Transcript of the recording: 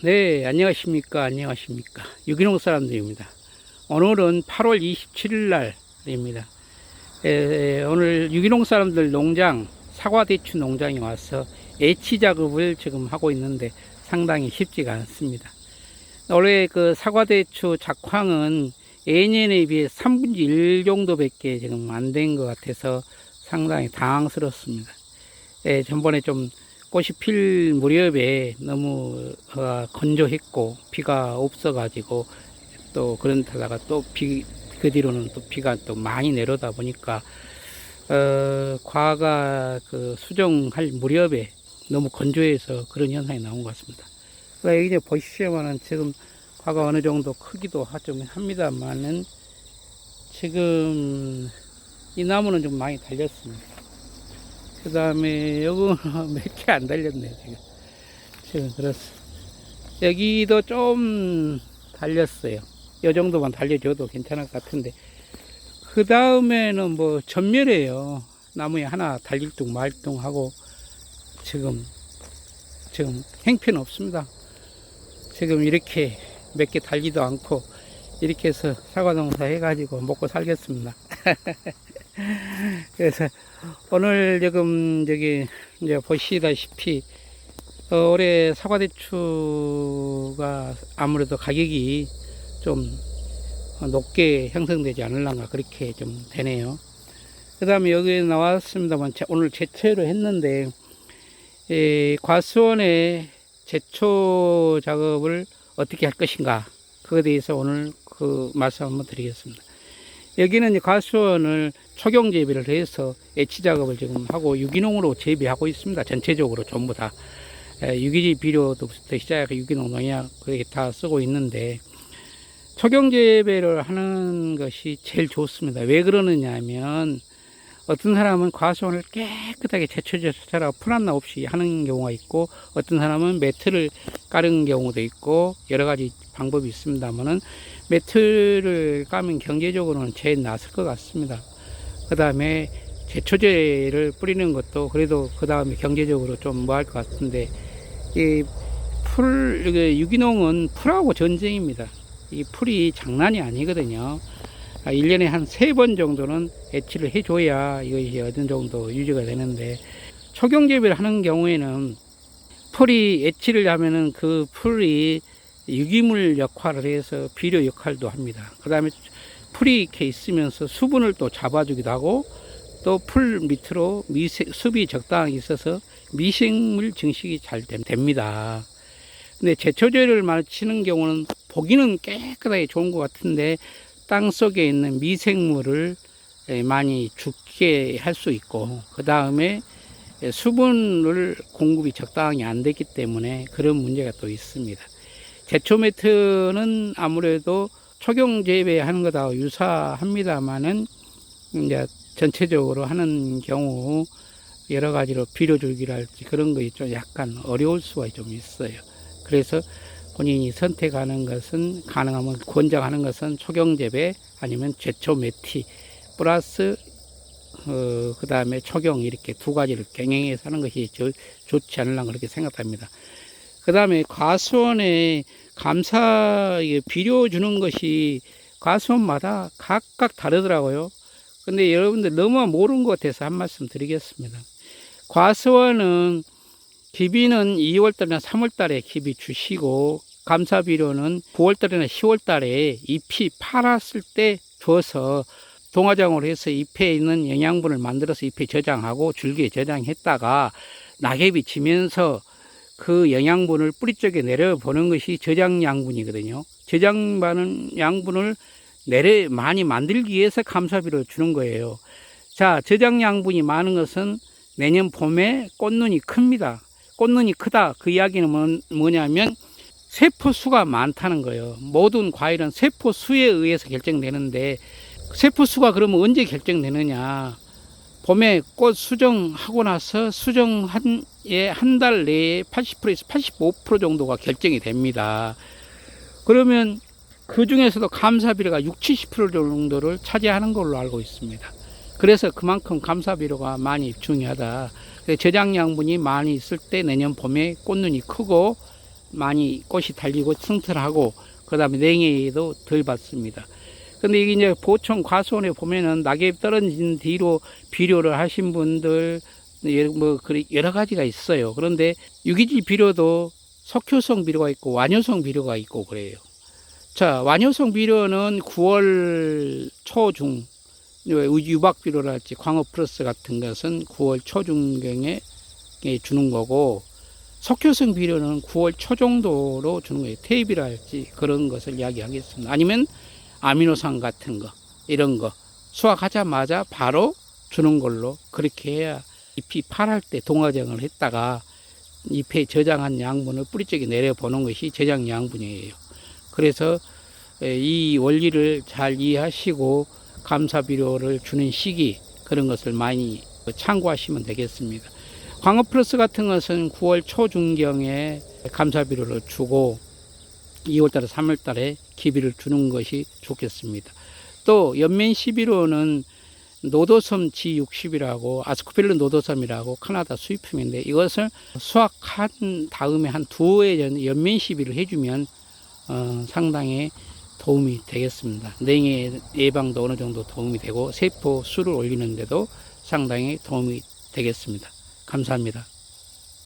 네, 안녕하십니까. 안녕하십니까. 유기농 사람들입니다. 오늘은 8월 27일 날입니다. 오늘 유기농 사람들 농장, 사과대추 농장에 와서 애치 작업을 지금 하고 있는데 상당히 쉽지가 않습니다. 원래 그 사과대추 작황은 예년에 비해 3분의 1 정도밖에 지금 안 된 것 같아서 상당히 당황스럽습니다. 전번에 좀 꽃이 필 무렵에 너무 건조했고 비가 없어가지고 또 그런데다가 또 그 뒤로는 또 비가 또 많이 내려다 보니까 과가 그 수정할 무렵에 너무 건조해서 그런 현상이 나온 것 같습니다. 여기 이제 보시면은 지금 과가 어느 정도 크기도 좀 합니다만은 지금 이 나무는 좀 많이 달렸습니다. 그 다음에 요거는 몇 개 안 달렸네 지금 그렇습니다. 여기도 좀 달렸어요. 요 정도만 달려줘도 괜찮을 것 같은데 그 다음에는 뭐 전멸이에요. 나무에 하나 달릴 둥 말 둥 하고 지금 행편 없습니다. 지금 이렇게 몇 개 달리도 않고 이렇게 해서 사과 농사 해가지고 먹고 살겠습니다. 그래서 오늘 지금 저기 이제 보시다시피 올해 사과대추가 아무래도 가격이 좀 높게 형성되지 않을란가 그렇게 좀 되네요. 그 다음에 여기 나왔습니다만 오늘 제초를 했는데 과수원의 제초 작업을 어떻게 할 것인가 그거에 대해서 오늘 그 말씀 한번 드리겠습니다. 여기는 과수원을 초경 재배를 해서 애치 작업을 지금 하고 유기농으로 재배하고 있습니다. 전체적으로 전부 다 유기질 비료부터 시작해서 유기농 농약 그렇게 다 쓰고 있는데 초경 재배를 하는 것이 제일 좋습니다. 왜 그러느냐 하면 어떤 사람은 과수원을 깨끗하게 제초제처럼 풀한나 없이 하는 경우가 있고 어떤 사람은 매트를 깔은 경우도 있고 여러 가지 방법이 있습니다만은 매트를 까면 경제적으로는 제일 낫을 것 같습니다. 그 다음에 제초제를 뿌리는 것도 그래도 그 다음에 경제적으로 좀 뭐 할 것 같은데 유기농은 풀하고 전쟁입니다. 이 풀이 장난이 아니거든요. 1년에 한 3번 정도는 애치를 해줘야 이것이 어느 정도 유지가 되는데 초경재배를 하는 경우에는 풀이 애치를 하면은 그 풀이 유기물 역할을 해서 비료 역할도 합니다. 그 다음에 풀이 이렇게 있으면서 수분을 또 잡아주기도 하고 또 풀 밑으로 습이 적당하게 있어서 미생물 증식이 잘 됩니다. 근데 제초제를 마치는 경우는 보기는 깨끗하게 좋은 것 같은데 땅 속에 있는 미생물을 많이 죽게 할 수 있고 그 다음에 수분을 공급이 적당히 안 됐기 때문에 그런 문제가 또 있습니다. 제초 매트는 아무래도 초경 재배하는 것하고 유사합니다만은 이제 전체적으로 하는 경우 여러 가지로 비료 줄기랄지 그런 것이 좀 약간 어려울 수가 좀 있어요. 그래서 본인이 선택하는 것은 가능하면 권장하는 것은 초경 재배 아니면 제초 매티 플러스 그 다음에 초경 이렇게 두 가지를 병행해서 하는 것이 좋지 않을까 그렇게 생각합니다. 그 다음에 과수원에 비료 주는 것이 과수원마다 각각 다르더라고요. 근데 여러분들 너무 모르는 것 같아서 한 말씀 드리겠습니다. 과수원은 기비는 2월달이나 3월달에 기비 주시고 감사비료는 9월달이나 10월달에 잎이 파랐을 때 줘서 동화장으로 해서 잎에 있는 영양분을 만들어서 잎에 저장하고 줄기에 저장했다가 낙엽이 지면서 그 영양분을 뿌리 쪽에 내려보는 것이 저장 양분이거든요. 저장받은 양분을 많이 만들기 위해서 감사비료를 주는 거예요. 자, 저장 양분이 많은 것은 내년 봄에 꽃눈이 큽니다. 꽃눈이 크다. 그 이야기는 뭐냐면 세포 수가 많다는 거예요. 모든 과일은 세포 수에 의해서 결정되는데 세포 수가 그러면 언제 결정되느냐? 봄에 꽃 수정하고 나서 수정한 한 달 내에 80%에서 85% 정도가 결정이 됩니다. 그러면 그 중에서도 감사비료가 60~70% 정도를 차지하는 걸로 알고 있습니다. 그래서 그만큼 감사비료가 많이 중요하다. 저장 양분이 많이 있을 때 내년 봄에 꽃눈이 크고 많이 꽃이 달리고 튼튼하고 그 다음에 냉해에도 덜 받습니다. 근데 이게 이제 보충 과수원에 보면은 낙엽 떨어진 뒤로 비료를 하신 분들 여러 가지가 있어요. 그런데 유기질 비료도 석효성 비료가 있고 완효성 비료가 있고 그래요. 자, 완효성 비료는 9월 초중 유박 비료랄지 광어 플러스 같은 것은 9월 초중경에 주는 거고, 석효성 비료는 9월 초 정도로 주는 거예요. 테이비랄지 그런 것을 이야기하겠습니다. 아니면 아미노산 같은 거, 이런 거 수확하자마자 바로 주는 걸로, 그렇게 해야 잎이 파랄 때 동화정을 했다가 잎에 저장한 양분을 뿌리 쪽에 내려보는 것이 저장 양분이에요. 그래서 이 원리를 잘 이해하시고 감사비료를 주는 시기, 그런 것을 많이 참고하시면 되겠습니다. 광어 플러스 같은 것은 9월 초중경에 감사비료를 주고 2월달에 3월달에 기비를 주는 것이 좋겠습니다. 또 연면 11호는 노도섬 G60이라고 아스코필름 노도섬이라고 카나다 수입품인데, 이것을 수확한 다음에 한 2회 전 연면 시비를 해주면 상당히 도움이 되겠습니다. 냉해 예방도 어느 정도 도움이 되고 세포 수를 올리는데도 상당히 도움이 되겠습니다. 감사합니다.